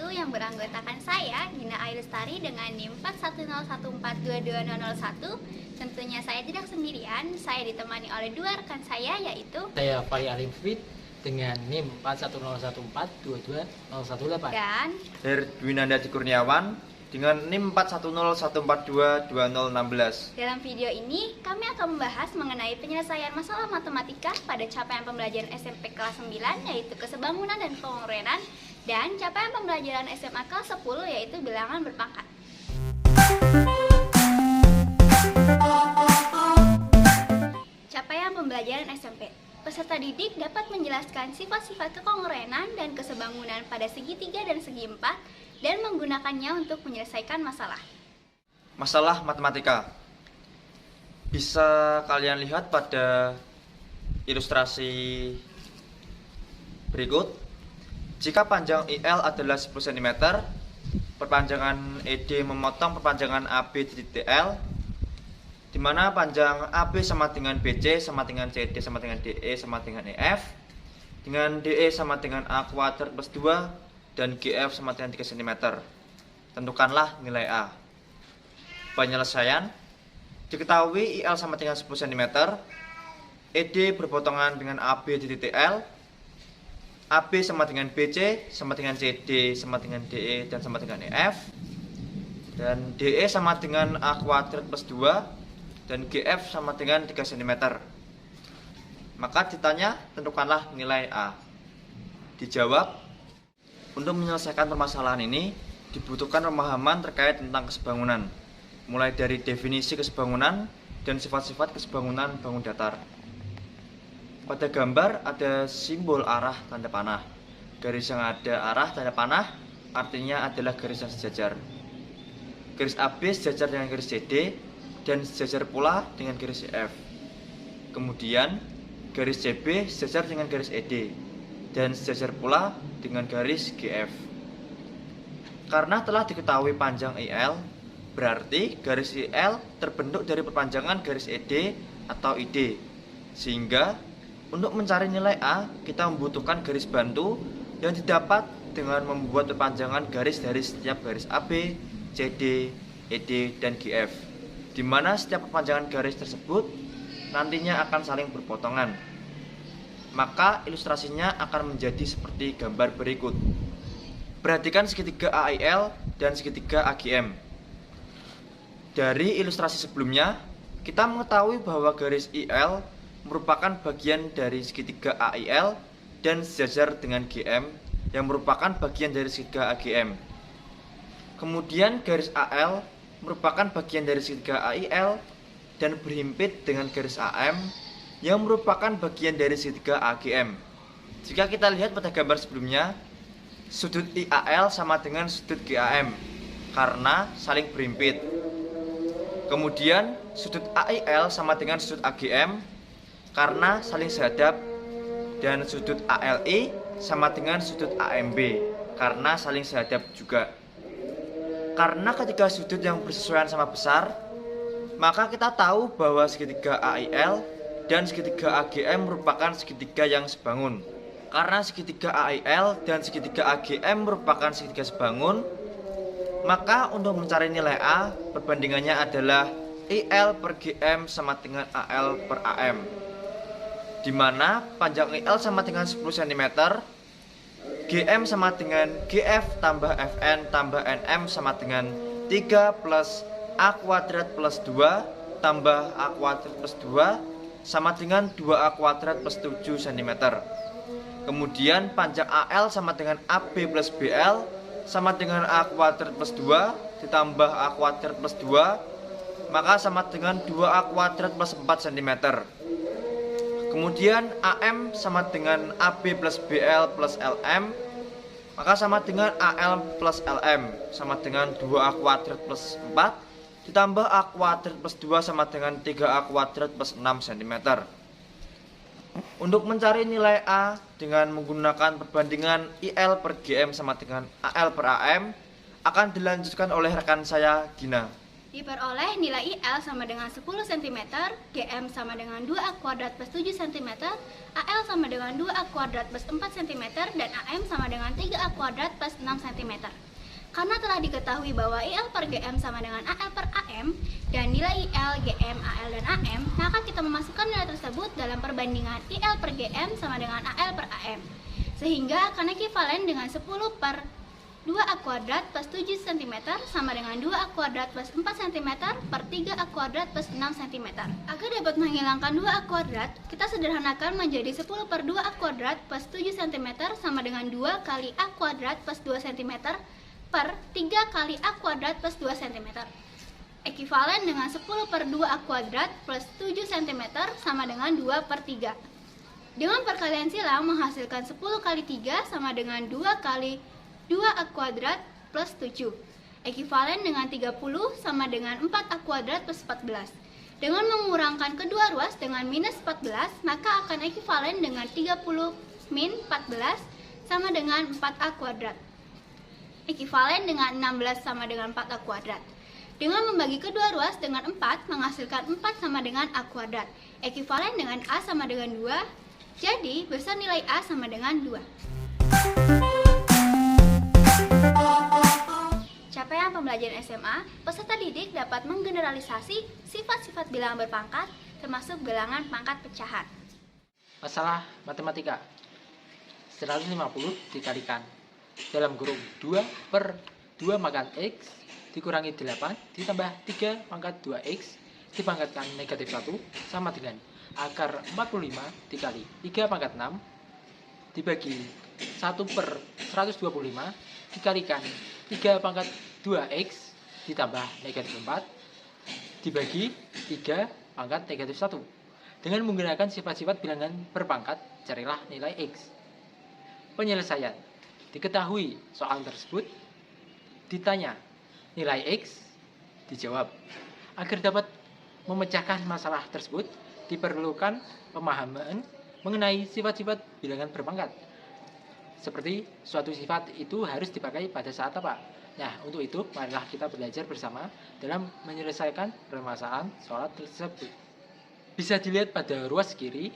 yang beranggotakan saya, Gina Ailestari dengan NIM 4101422001. Tentunya saya tidak sendirian, saya ditemani oleh dua rekan saya, yaitu saya Fahri Alimfit dengan NIM 4101422018 dan Herdwinanda Kurniawan dengan NIM 4101422016. dalam video ini kami akan membahas mengenai penyelesaian masalah matematika pada capaian pembelajaran SMP kelas 9 yaitu kesebangunan dan kongruenan, dan capaian pembelajaran SMA kelas 10 yaitu bilangan berpangkat. Capaian pembelajaran SMP. Peserta didik dapat menjelaskan sifat-sifat kekongruenan dan kesebangunan pada segi 3 dan segi 4 dan menggunakannya untuk menyelesaikan masalah. Masalah matematika bisa kalian lihat pada ilustrasi berikut. Jika panjang IL adalah 10 cm, perpanjangan ED memotong perpanjangan AB titik TL, di mana panjang AB sama dengan BC sama dengan CD sama dengan DE sama dengan EF, dengan DE sama dengan A kuadrat plus 2 dan GF sama dengan 3 cm. Tentukanlah nilai A. Penyelesaian. Diketahui IL sama dengan 10 cm, ED berpotongan dengan AB di titik L, AB sama dengan BC sama dengan CD sama dengan DE dan sama dengan EF, dan DE sama dengan A kuadrat plus 2 dan GF sama dengan 3 cm. Maka ditanya, tentukanlah nilai A. Dijawab, untuk menyelesaikan permasalahan ini dibutuhkan pemahaman terkait tentang kesebangunan, mulai dari definisi kesebangunan dan sifat-sifat kesebangunan bangun datar. Pada gambar ada simbol arah tanda panah. Garis yang ada arah tanda panah artinya adalah garis yang sejajar. Garis AB sejajar dengan garis CD dan sejajar pula dengan garis EF. Kemudian garis CB sejajar dengan garis ED dan sejajar pula dengan garis GF. Karena telah diketahui panjang IL, berarti garis IL terbentuk dari perpanjangan garis ED atau ID. Sehingga untuk mencari nilai A, kita membutuhkan garis bantu yang didapat dengan membuat perpanjangan garis dari setiap garis AB, CD, ED, dan GF, di mana setiap perpanjangan garis tersebut nantinya akan saling berpotongan. Maka ilustrasinya akan menjadi seperti gambar berikut. Perhatikan segitiga AIL dan segitiga AGM. Dari ilustrasi sebelumnya, kita mengetahui bahwa garis IL merupakan bagian dari segitiga AIL dan sejajar dengan GM yang merupakan bagian dari segitiga AGM. Kemudian garis AL merupakan bagian dari segitiga AIL dan berhimpit dengan garis AM yang merupakan bagian dari segitiga AGM. Jika kita lihat pada gambar sebelumnya, sudut IAL sama dengan sudut GAM karena saling berhimpit. Kemudian sudut AIL sama dengan sudut AGM karena saling sehadap, dan sudut ALI sama dengan sudut AMB karena saling sehadap juga. Karena ketiga sudut yang bersesuaian sama besar, maka kita tahu bahwa segitiga AIL dan segitiga AGM merupakan segitiga yang sebangun. Karena segitiga AIL dan segitiga AGM merupakan segitiga sebangun, maka untuk mencari nilai A, perbandingannya adalah IL per GM sama dengan AL per AM, di mana panjang IL sama dengan 10 cm, GM sama dengan GF tambah FN tambah NM sama dengan 3 plus A kuadrat plus 2 tambah A kuadrat plus 2 sama dengan 2A kuadrat plus 7 cm. Kemudian panjang AL sama dengan AB plus BL sama dengan A kuadrat plus 2 ditambah A kuadrat plus 2, maka sama dengan 2A kuadrat plus 4 cm. Kemudian AM sama dengan AB plus BL plus LM, maka sama dengan AL plus LM sama dengan 2A kuadrat plus 4 ditambah A kuadrat plus 2 sama dengan 3A kuadrat plus 6 cm. Untuk mencari nilai A dengan menggunakan perbandingan IL per GM sama dengan AL per AM akan dilanjutkan oleh rekan saya, Gina. Diperoleh nilai IL sama dengan 10 cm, GM sama dengan 2A kuadrat plus 7 cm, AL sama dengan 2A kuadrat plus 4 cm, dan AM sama dengan 3A kuadrat plus 6 cm. Karena telah diketahui bahwa IL per GM sama dengan AL per AM, dan nilai IL, GM, AL, dan AM, maka kita memasukkan nilai tersebut dalam perbandingan IL per GM sama dengan AL per AM. Sehingga akan ekivalen dengan 10 per 2A kuadrat plus 7 cm sama dengan 2A kuadrat plus 4 cm per 3A kuadrat plus 6 cm. Agar dapat menghilangkan 2A kuadrat, kita sederhanakan menjadi 10 per 2A kuadrat plus 7 cm sama dengan 2 kali A kuadrat plus 2 cm per 3 kali A kuadrat plus 2 cm. Ekivalen dengan 10 per 2A kuadrat plus 7 cm sama dengan 2 per 3. Dengan perkalian silang menghasilkan 10 kali 3 sama dengan 2 kali 2A kuadrat plus 7. Ekivalen dengan 30 sama dengan 4A kuadrat plus 14. Dengan mengurangkan kedua ruas dengan minus 14, maka akan ekivalen dengan 30 min 14 sama dengan 4A kuadrat. Ekivalen dengan 16 sama dengan 4A kuadrat. Dengan membagi kedua ruas dengan 4, menghasilkan 4 sama dengan A kuadrat. Ekivalen dengan A sama dengan 2, jadi besar nilai A sama dengan 2. Capaian pembelajaran SMA, peserta didik dapat menggeneralisasi sifat-sifat bilangan berpangkat, termasuk bilangan pangkat pecahan. Masalah matematika. 150 dikalikan dalam kurung 2 per 2 pangkat X dikurangi 8 ditambah 3 pangkat 2X dipangkatkan negatif 1 sama dengan akar 45 dikali 3 pangkat 6 dibagi 1 per 125 dikalikan 3 pangkat 2X ditambah negatif 4 dibagi 3 pangkat negatif 1. Dengan menggunakan sifat-sifat bilangan berpangkat, carilah nilai X. Penyelesaian. Diketahui soal tersebut, ditanya nilai X, dijawab. Agar dapat memecahkan masalah tersebut, diperlukan pemahaman mengenai sifat-sifat bilangan berpangkat. Seperti suatu sifat itu harus dipakai pada saat apa. Nah, untuk itu, marilah kita belajar bersama dalam menyelesaikan permasalahan soal tersebut. Bisa dilihat pada ruas kiri,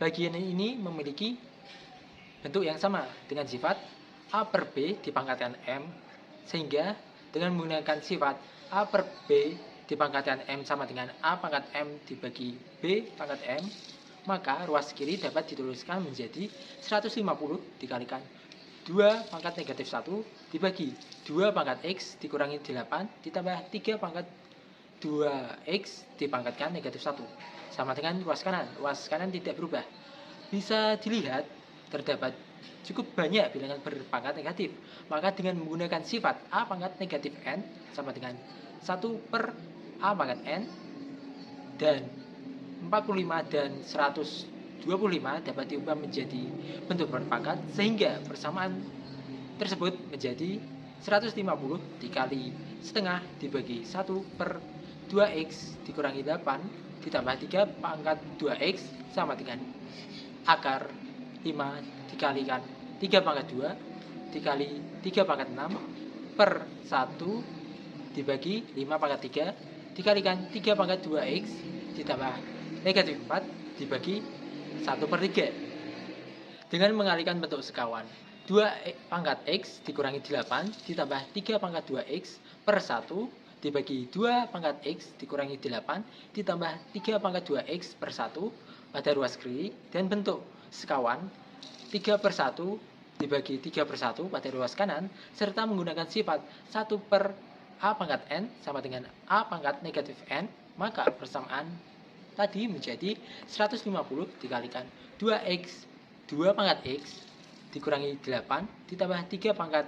bagian ini memiliki bentuk yang sama dengan sifat A per B dipangkatkan M, sehingga dengan menggunakan sifat A per B dipangkatkan M sama dengan A pangkat M dibagi B pangkat M, maka ruas kiri dapat dituliskan menjadi 150 dikalikan 2 pangkat negatif 1 dibagi 2 pangkat X dikurangi 8 ditambah 3 pangkat 2X dipangkatkan negatif 1 sama dengan ruas kanan. Ruas kanan tidak berubah. Bisa dilihat terdapat cukup banyak bilangan berpangkat negatif. Maka dengan menggunakan sifat A pangkat negatif N sama dengan 1 per A pangkat N dan 45 dan 125 dapat diubah menjadi bentuk berpangkat sehingga persamaan tersebut menjadi 150 dikali setengah dibagi 1 per 2X dikurangi 8 ditambah 3 pangkat 2X sama dengan akar 5 dikalikan 3 pangkat 2 dikali 3 pangkat 6 per 1 dibagi 5 pangkat 3 dikalikan 3 pangkat 2X ditambah negatif 4 dibagi 1 per 3. Dengan mengalihkan bentuk sekawan, 2 pangkat X dikurangi 8 ditambah 3 pangkat 2X per 1 dibagi 2 pangkat X dikurangi 8 ditambah 3 pangkat 2X per 1 pada ruas kiri, dan bentuk sekawan 3 per 1 dibagi 3 per 1 pada ruas kanan, serta menggunakan sifat 1 per A pangkat N sama dengan A pangkat negatif N, maka persamaan tadi menjadi 150 dikalikan 2X 2 pangkat X dikurangi 8 ditambah 3 pangkat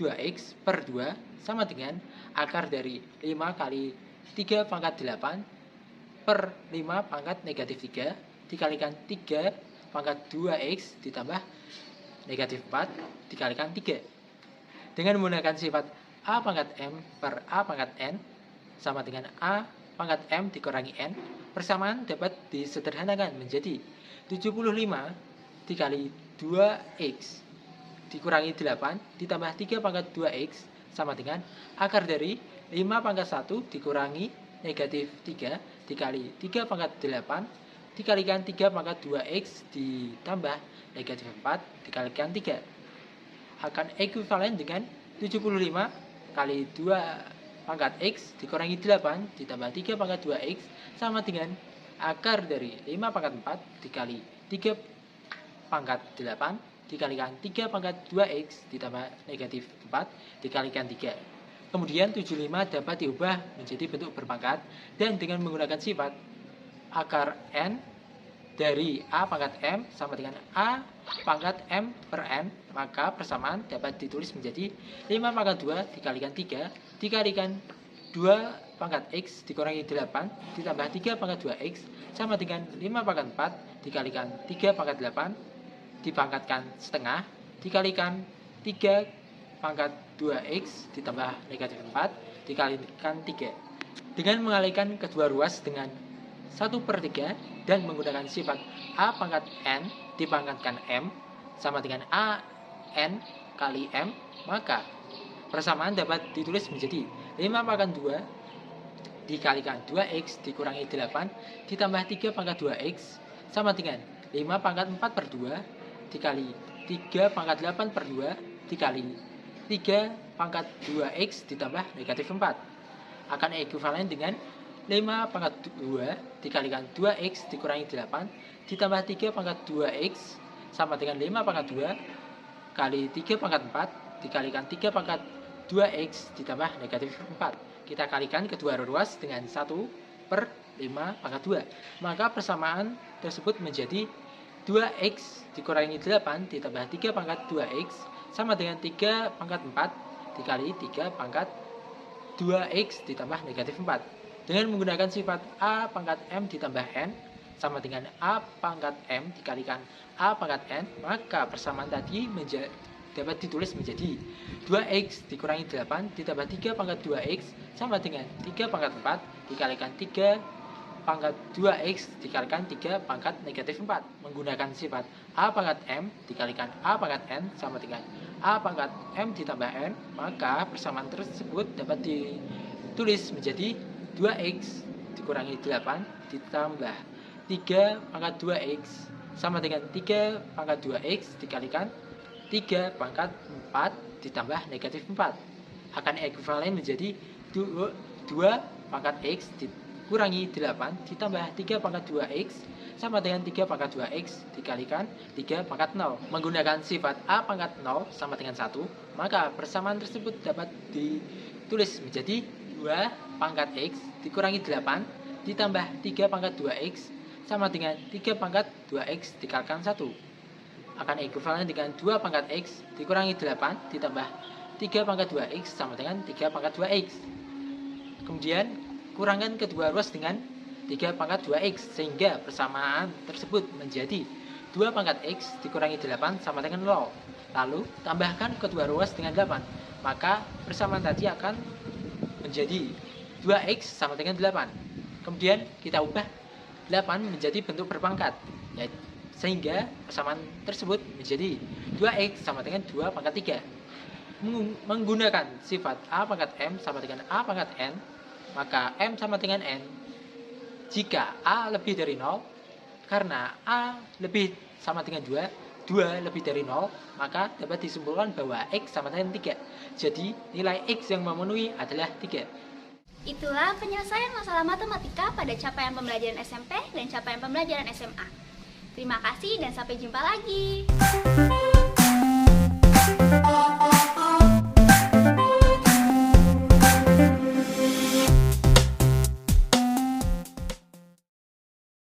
2X per 2 sama dengan akar dari 5 kali 3 pangkat 8 per 5 pangkat negatif 3 dikalikan 3 pangkat 2X ditambah negatif 4 dikalikan 3. Dengan menggunakan sifat A pangkat M per A pangkat N sama dengan A pangkat M dikurangi N, persamaan dapat disederhanakan menjadi 75 dikali 2X dikurangi 8 ditambah 3 pangkat 2x sama dengan akar dari 5 pangkat 1 dikurangi negatif 3 dikali 3 pangkat 8 dikalikan 3 pangkat 2x ditambah negatif 4 dikalikan 3 akan ekuivalen dengan 75 kali 2 pangkat x dikurangi 8 ditambah 3 pangkat 2x sama dengan akar dari 5 pangkat 4 dikali 3 pangkat 8 dikalikan 3 pangkat 2x ditambah negatif 4 dikalikan 3. Kemudian 75 dapat diubah menjadi bentuk berpangkat dan dengan menggunakan sifat akar n dari a pangkat m sama dengan a pangkat m per n, maka persamaan dapat ditulis menjadi 5 pangkat 2 dikalikan 3 dikalikan 2 pangkat x dikurangi 8 ditambah 3 pangkat 2x sama dengan 5 pangkat 4 dikalikan 3 pangkat 8 dipangkatkan setengah dikalikan 3 pangkat 2x ditambah negatif 4 dikalikan 3 dengan mengalihkan kedua ruas dengan 1/3 dan menggunakan sifat a pangkat n dipangkatkan m sama dengan a n kali m, maka persamaan dapat ditulis menjadi 5 pangkat 2 dikalikan 2x dikurangi 8 ditambah 3 pangkat 2x sama dengan 5 pangkat 4/2 dikali 3 pangkat 8/2 dikali 3 pangkat 2x ditambah negatif 4 akan ekuivalen dengan 5 pangkat 2 dikalikan 2x dikurangi 8 ditambah 3 pangkat 2x sama dengan 5 pangkat 2 kali 3 pangkat 4 dikalikan 3 pangkat 2x ditambah negatif 4. Kita kalikan kedua ruas dengan 1/5 pangkat 2. Maka persamaan tersebut menjadi 2x dikurangi 8 ditambah 3 pangkat 2x sama dengan 3 pangkat 4 dikali 3 pangkat 2x ditambah negatif 4. Dengan menggunakan sifat a pangkat m ditambah n sama dengan a pangkat m dikalikan a pangkat n, maka persamaan tadi dapat ditulis menjadi 2x dikurangi 8 ditambah 3 pangkat 2x sama dengan 3 pangkat 4 dikalikan 3 pangkat 2x dikalikan 3 pangkat negatif 4. Menggunakan sifat a pangkat m dikalikan a pangkat n sama dengan a pangkat m ditambah n, maka persamaan tersebut dapat ditulis menjadi 2x dikurangi 8 ditambah 3 pangkat 2x sama dengan 3 pangkat 2x dikalikan 3 pangkat 4 ditambah negatif 4 akan ekuivalen menjadi 2 pangkat x dikurangi 8 ditambah 3 pangkat 2x sama dengan 3 pangkat 2x dikalikan 3 pangkat 0. Menggunakan sifat a pangkat 0 sama dengan 1, maka persamaan tersebut dapat ditulis menjadi 2 pangkat x dikurangi 8 ditambah 3 pangkat 2x sama dengan 3 pangkat 2x dikalikan 1 akan ekuivalen dengan 2 pangkat x dikurangi 8 ditambah 3 pangkat 2x sama dengan 3 pangkat 2x. Kemudian kurangkan kedua ruas dengan 3 pangkat 2x sehingga persamaan tersebut menjadi 2 pangkat x dikurangi 8 sama dengan 0. Lalu tambahkan kedua ruas dengan 8, maka persamaan tadi akan menjadi 2x sama dengan 8. Kemudian kita ubah 8 menjadi bentuk berpangkat, sehingga persamaan tersebut menjadi 2x sama dengan 2 pangkat 3. Menggunakan sifat a pangkat m sama dengan a pangkat n, maka m sama dengan n jika a lebih dari 0, karena a lebih sama dengan 2 lebih dari 0, maka dapat disimpulkan bahwa x sama dengan 3. Jadi nilai x yang memenuhi adalah 3. Itulah penyelesaian masalah matematika pada capaian pembelajaran SMP dan capaian pembelajaran SMA. Terima kasih dan sampai jumpa lagi.